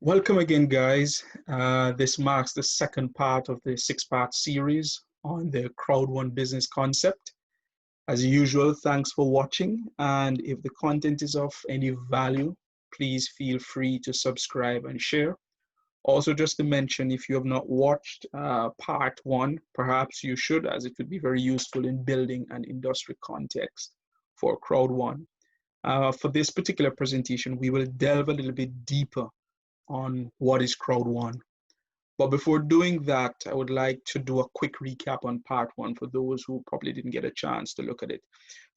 Welcome again, guys. This marks the second part of the six-part series on the Crowd One business concept. As usual, thanks for watching. And if the content is of any value, please feel free to subscribe and share. Also, just to mention, if you have not watched part one, perhaps you should, as it would be very useful in building an industry context for Crowd One. For this particular presentation, we will delve a little bit deeper on what is Crowd One. But before doing that, I would like to do a quick recap on part one for those who probably didn't get a chance to look at it.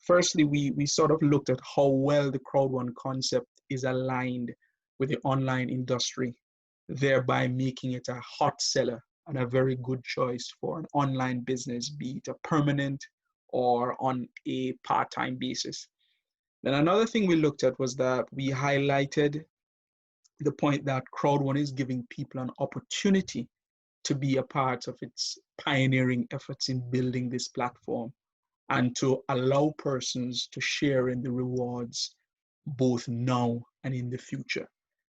Firstly, we sort of looked at how well the Crowd One concept is aligned with the online industry, thereby making it a hot seller and a very good choice for an online business, be it a permanent or on a part-time basis. Then another thing we looked at was that we highlighted the point that Crowd One is giving people an opportunity to be a part of its pioneering efforts in building this platform and to allow persons to share in the rewards both now and in the future.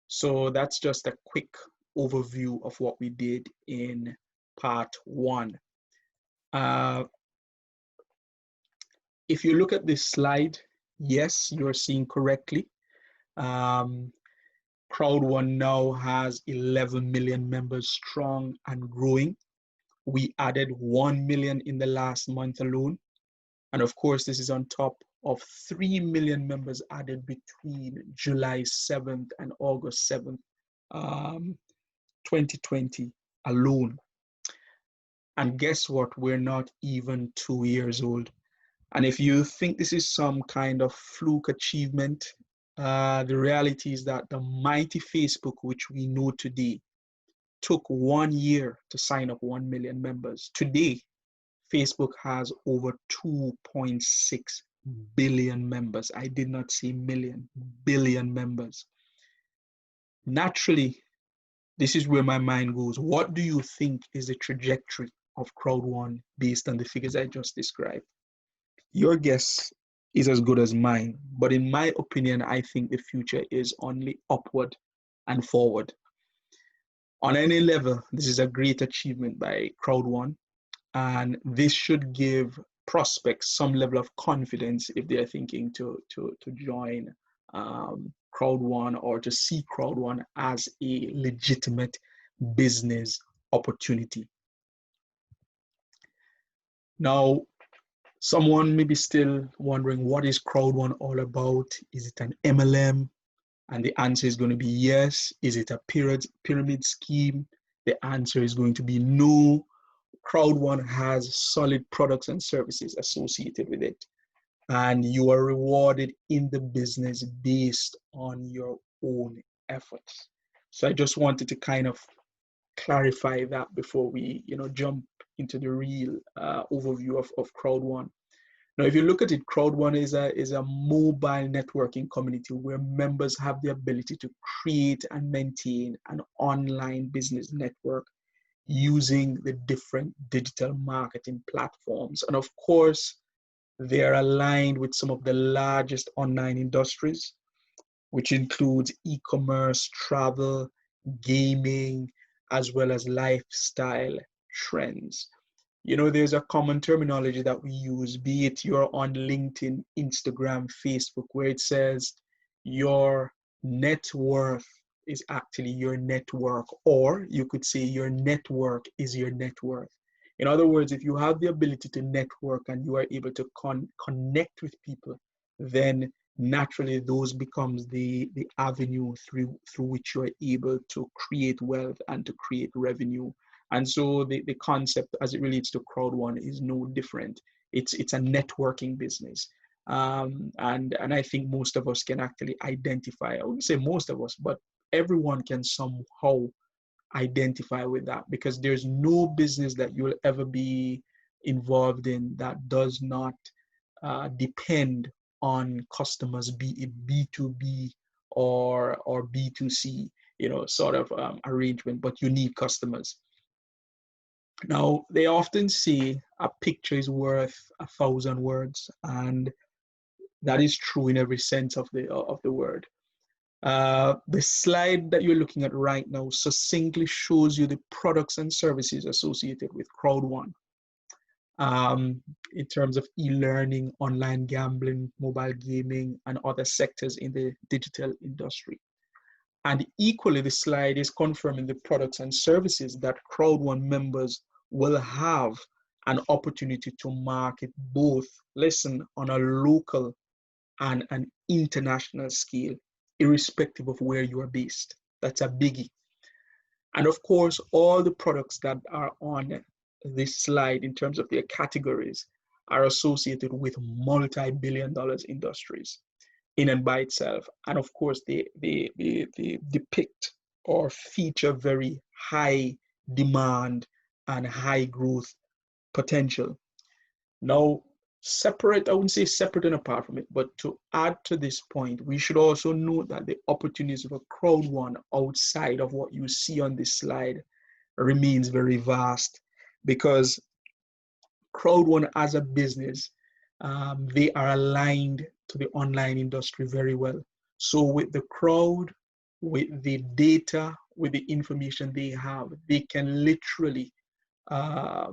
So that's just a quick overview of what we did in part one. If you look at this slide, yes, you're seeing correctly. Crowd One now has 11 million members strong and growing. We added 1 million in the last month alone. And of course, this is on top of 3 million members added between July 7th and August 7th, 2020 alone. And guess what? We're not even 2 years old. And if you think this is some kind of fluke achievement, the reality is that the mighty Facebook, which we know today, took 1 year to sign up 1 million members. Today, Facebook has over 2.6 billion members. I did not say million, billion members. Naturally, this is where my mind goes. What do you think is the trajectory of Crowd One based on the figures I just described? Your guess is as good as mine, but in my opinion, I think the future is only upward and forward. On any level, this is a great achievement by Crowd One, and this should give prospects some level of confidence if they are thinking to join Crowd One or to see Crowd One as a legitimate business opportunity. Now, someone may be still wondering, what is Crowd One all about? Is it an MLM? And the answer is going to be yes. Is it a pyramid scheme? The answer is going to be no. Crowd One has solid products and services associated with it. And you are rewarded in the business based on your own efforts. So I just wanted to kind of clarify that before we jump into the real overview of Crowd One. Now, if you look at it, Crowd One is a mobile networking community where members have the ability to create and maintain an online business network using the different digital marketing platforms. And of course, they're aligned with some of the largest online industries, which includes e-commerce, travel, gaming, as well as lifestyle trends. There's a common terminology that we use, be it you're on LinkedIn, Instagram, Facebook, where it says your net worth is actually your network, or you could say your network is your net worth. In other words, if you have the ability to network and you are able to connect with people, then naturally those becomes the avenue through which you are able to create wealth and to create revenue. And so the concept as it relates to Crowd One is no different. It's a networking business. And I think most of us can actually identify, I wouldn't say most of us, but everyone can somehow identify with that, because there's no business that you'll ever be involved in that does not depend on customers, be it B2B or B2C, sort of arrangement, but you need customers. Now, they often say a picture is worth 1,000 words, and that is true in every sense of the word. The slide that you're looking at right now succinctly shows you the products and services associated with Crowd1, in terms of e-learning, online gambling, mobile gaming, and other sectors in the digital industry. And equally, the slide is confirming the products and services that Crowd1 members will have an opportunity to market both, listen, on a local and an international scale, irrespective of where you are based. That's a biggie. And of course, all the products that are on this slide in terms of their categories are associated with multi-billion dollars industries in and by itself. And of course, they depict or feature very high demand and high growth potential. Now, separate, I wouldn't say separate and apart from it, but to add to this point, we should also note that the opportunities for Crowd1 outside of what you see on this slide remains very vast, because Crowd1 as a business, they are aligned to the online industry very well. So with the crowd, with the data, with the information they have, they can literally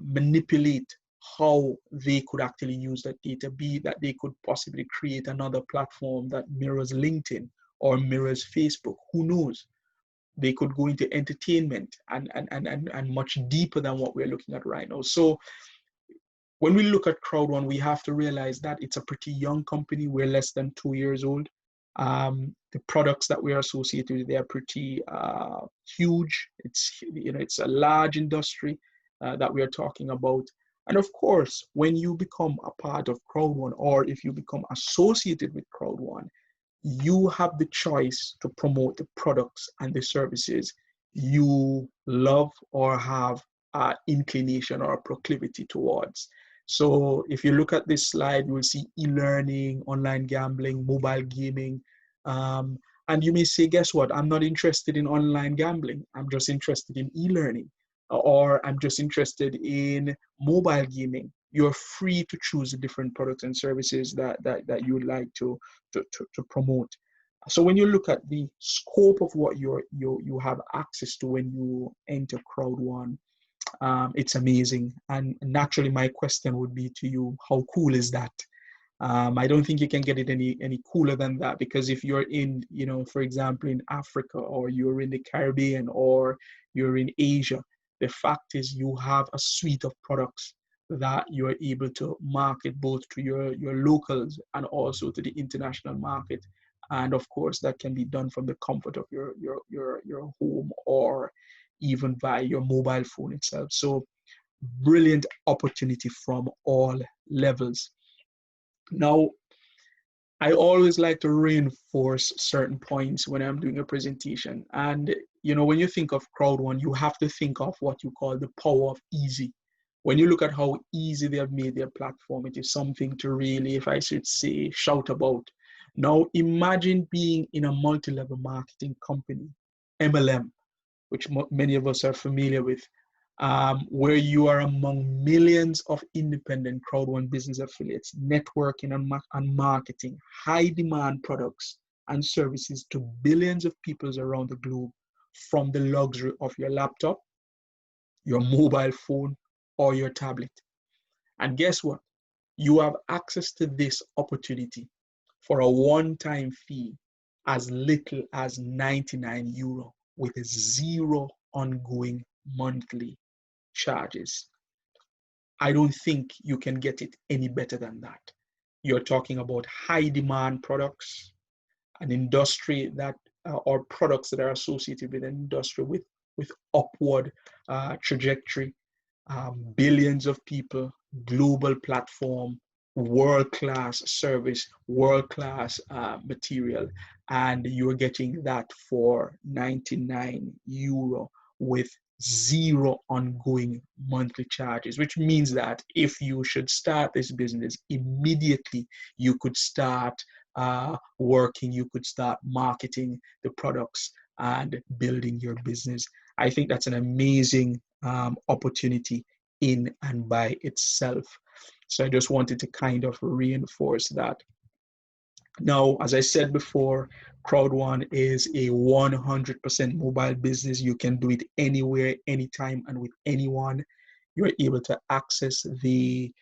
manipulate how they could actually use that data, be that they could possibly create another platform that mirrors LinkedIn or mirrors Facebook, who knows? They could go into entertainment and much deeper than what we're looking at right now. So when we look at Crowd1, we have to realize that it's a pretty young company. We're less than 2 years old. The products that we are associated with, they are pretty huge. It's a large industry that we are talking about. And of course, when you become a part of Crowd1, or if you become associated with Crowd1, you have the choice to promote the products and the services you love or have inclination or a proclivity towards. So if you look at this slide, you will see e-learning, online gambling, mobile gaming. And you may say, guess what? I'm not interested in online gambling. I'm just interested in e-learning, or I'm just interested in mobile gaming. You're free to choose the different products and services that you would like to promote. So when you look at the scope of what you have access to when you enter Crowd1, it's amazing. And naturally, my question would be to you, how cool is that? I don't think you can get it any cooler than that, because if you're in, for example, in Africa, or you're in the Caribbean, or you're in Asia, the fact is you have a suite of products that you're able to market both to your locals and also to the international market. And of course, that can be done from the comfort of your home, or even via your mobile phone itself. So brilliant opportunity from all levels. Now, I always like to reinforce certain points when I'm doing a presentation. And, when you think of Crowd1, you have to think of what you call the power of easy. When you look at how easy they have made their platform, it is something to really, if I should say, shout about. Now, imagine being in a multi-level marketing company, MLM, which many of us are familiar with, where you are among millions of independent Crowd1 business affiliates, networking and marketing high demand products and services to billions of people around the globe, from the luxury of your laptop, your mobile phone, or your tablet. And guess what? You have access to this opportunity for a one-time fee as little as €99 with zero ongoing monthly charges. I don't think you can get it any better than that. You're talking about high demand products, an industry that, or products that are associated with an industry with upward trajectory, billions of people, global platform, world-class service, world-class material, and you're getting that for €99 with zero ongoing monthly charges, which means that if you should start this business immediately, you could start working, you could start marketing the products and building your business. I think that's an amazing opportunity in and by itself. So I just wanted to kind of reinforce that. Now, as I said before, CrowdOne is a 100% mobile business. You can do it anywhere, anytime, and with anyone. You're able to access the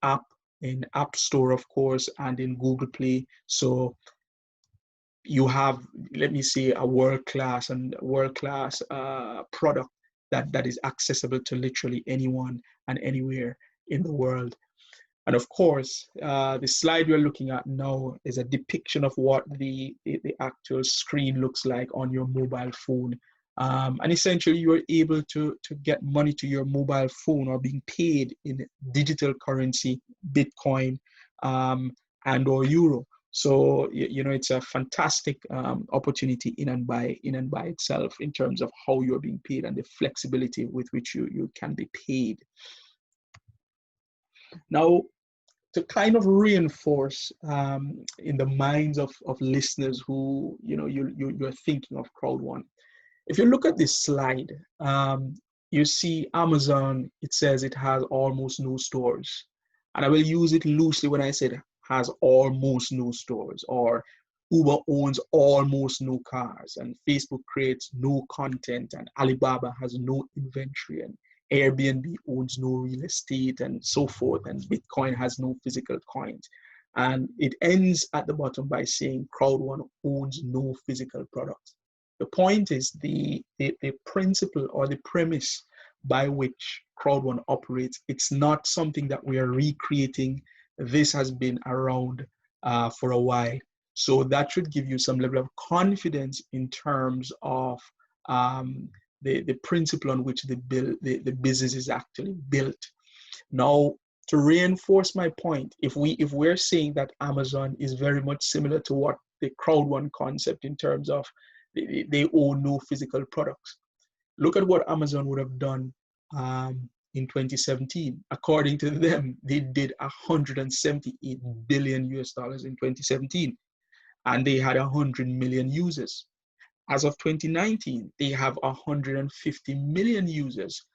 app in App Store, of course, and in Google Play. So you have, let me say, a world class product that is accessible to literally anyone and anywhere in the world. And of course, the slide we're looking at now is a depiction of what the actual screen looks like on your mobile phone. And essentially, you are able to get money to your mobile phone or being paid in digital currency, Bitcoin, and or euro. So it's a fantastic opportunity in and by itself in terms of how you're being paid and the flexibility with which you can be paid. Now, to kind of reinforce in the minds of listeners who you're thinking of CrowdOne. If you look at this slide, you see Amazon. It says it has almost no stores, and I will use it loosely when I said has almost no stores, or Uber owns almost no cars, and Facebook creates no content, and Alibaba has no inventory, and Airbnb owns no real estate, and so forth, and Bitcoin has no physical coins. And it ends at the bottom by saying CrowdOne owns no physical products. The point is the principle or the premise by which CrowdOne operates, it's not something that we are recreating. This has been around for a while. So that should give you some level of confidence in terms of the principle on which the business is actually built. Now, to reinforce my point, if we're saying that Amazon is very much similar to what the CrowdOne concept in terms of they own no physical products, look at what Amazon would have done in 2017. According to them, they did 178 billion US dollars in 2017, and they had 100 million users. As of 2019, they have 150 million users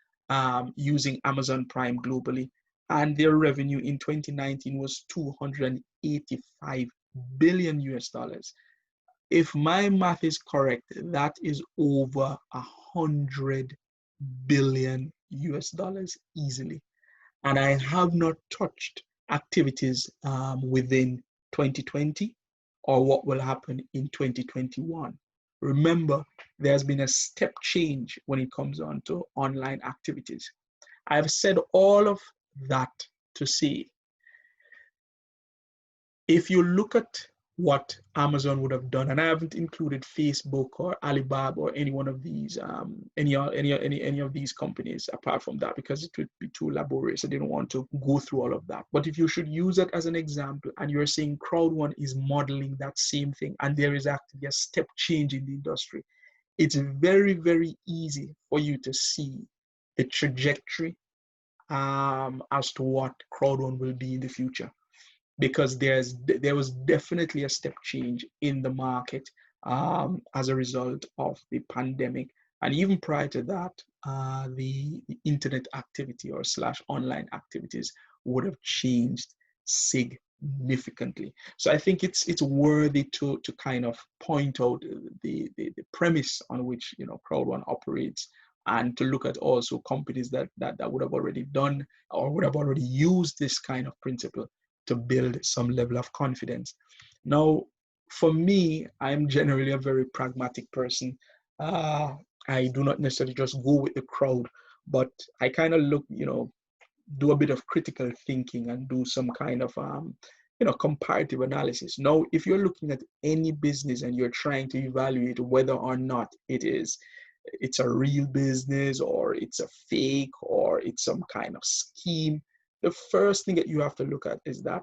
using Amazon Prime globally, and their revenue in 2019 was 285 billion US dollars. If my math is correct, that is over 100 billion US dollars easily. And I have not touched activities within 2020 or what will happen in 2021. Remember, there's been a step change when it comes on to online activities. I've said all of that to say, if you look at what Amazon would have done, and I haven't included Facebook or Alibaba or any one of these, any of these companies apart from that, because it would be too laborious. I didn't want to go through all of that. But if you should use it as an example, and you're saying CrowdOne is modeling that same thing, and there is actually a step change in the industry, it's very, very easy for you to see the trajectory as to what CrowdOne will be in the future, because there was definitely a step change in the market as a result of the pandemic. And even prior to that, the internet activity or slash online activities would have changed significantly. So I think it's worthy to kind of point out the premise on which CrowdOne operates, and to look at also companies that would have already done or would have already used this kind of principle to build some level of confidence. Now, for me, I'm generally a very pragmatic person. I do not necessarily just go with the crowd, but I kind of look, do a bit of critical thinking and do some kind of, comparative analysis. Now, if you're looking at any business and you're trying to evaluate whether or not it's a real business or it's a fake or it's some kind of scheme, the first thing that you have to look at is that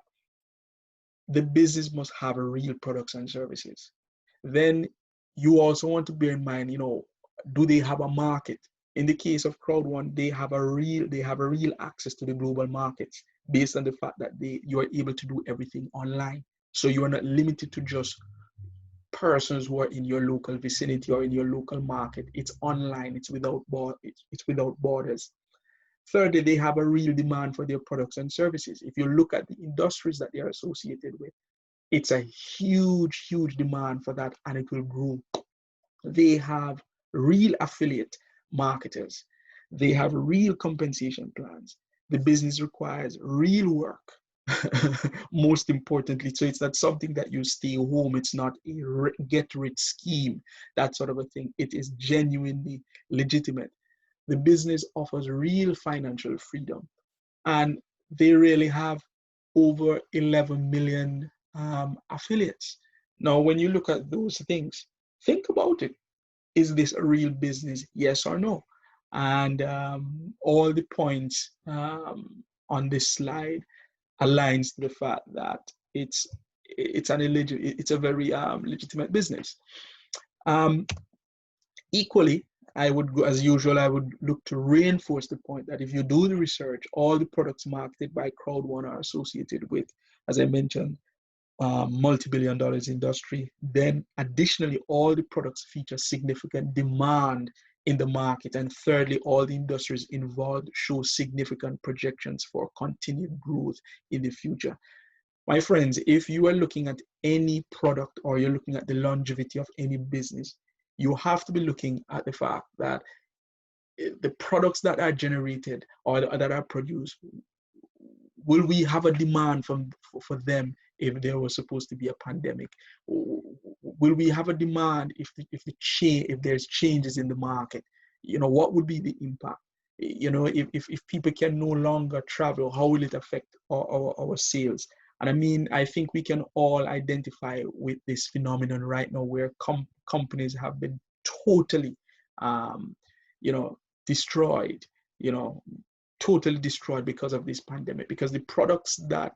the business must have a real products and services. Then you also want to bear in mind, do they have a market? In the case of CrowdOne, they have a real access to the global markets based on the fact that you are able to do everything online. So you are not limited to just persons who are in your local vicinity or in your local market. It's online. It's without borders. Thirdly, they have a real demand for their products and services. If you look at the industries that they are associated with, It's a huge, huge demand for that, and it will grow. They have real affiliate marketers. They have real compensation plans. The business requires real work. Most importantly, so it's not something that you stay home. It's not a get rich scheme, that sort of a thing. It is genuinely legitimate. The business offers real financial freedom, and they really have over 11 million affiliates. Now, when you look at those things, think about it. Is this a real business? Yes or no? And all the points on this slide aligns to the fact that it's a very legitimate business. Um, Equally, I would go, as usual, I would look to reinforce the point that if you do the research, all the products marketed by Crowd1 are associated with, as I mentioned, multi-billion dollars industry. Then additionally, all the products feature significant demand in the market. And thirdly, all the industries involved show significant projections for continued growth in the future. My friends, if you are looking at any product or you're looking at the longevity of any business, you have to be looking at the fact that the products that are generated or that are produced, will we have a demand for them if there was supposed to be a pandemic? Will we have a demand if there's changes in the market? What would be the impact? If people can no longer travel, how will it affect our sales? And I mean, I think we can all identify with this phenomenon right now where companies have been totally, destroyed, you know, totally destroyed because of this pandemic, because the products that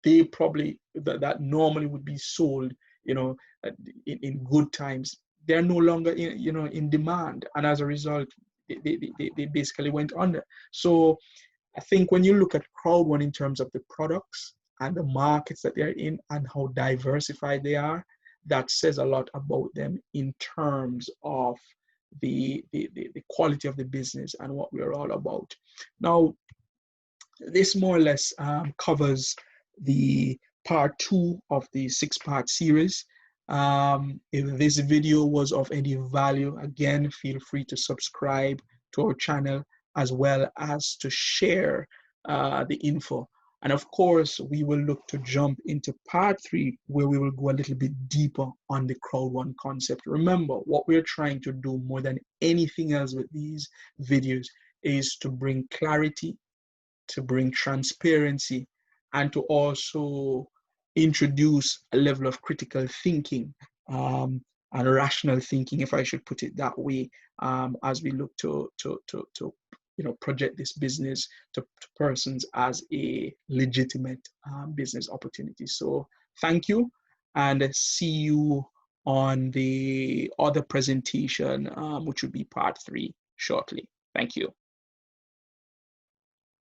they probably that normally would be sold, in good times, they're no longer in demand, and as a result, they basically went under. So I think when you look at Crowd1 in terms of the products and the markets that they're in and how diversified they are, that says a lot about them in terms of the quality of the business and what we're all about. Now, this more or less covers the part 2 of the 6-part series. If this video was of any value, again, feel free to subscribe to our channel as well as to share the info. And of course, we will look to jump into part 3, where we will go a little bit deeper on the Crowd1 concept. Remember, what we're trying to do more than anything else with these videos is to bring clarity, to bring transparency, and to also introduce a level of critical thinking and rational thinking, if I should put it that way, as we look to project this business to persons as a legitimate business opportunity. So thank you, and see you on the other presentation, which will be part 3 shortly. Thank you.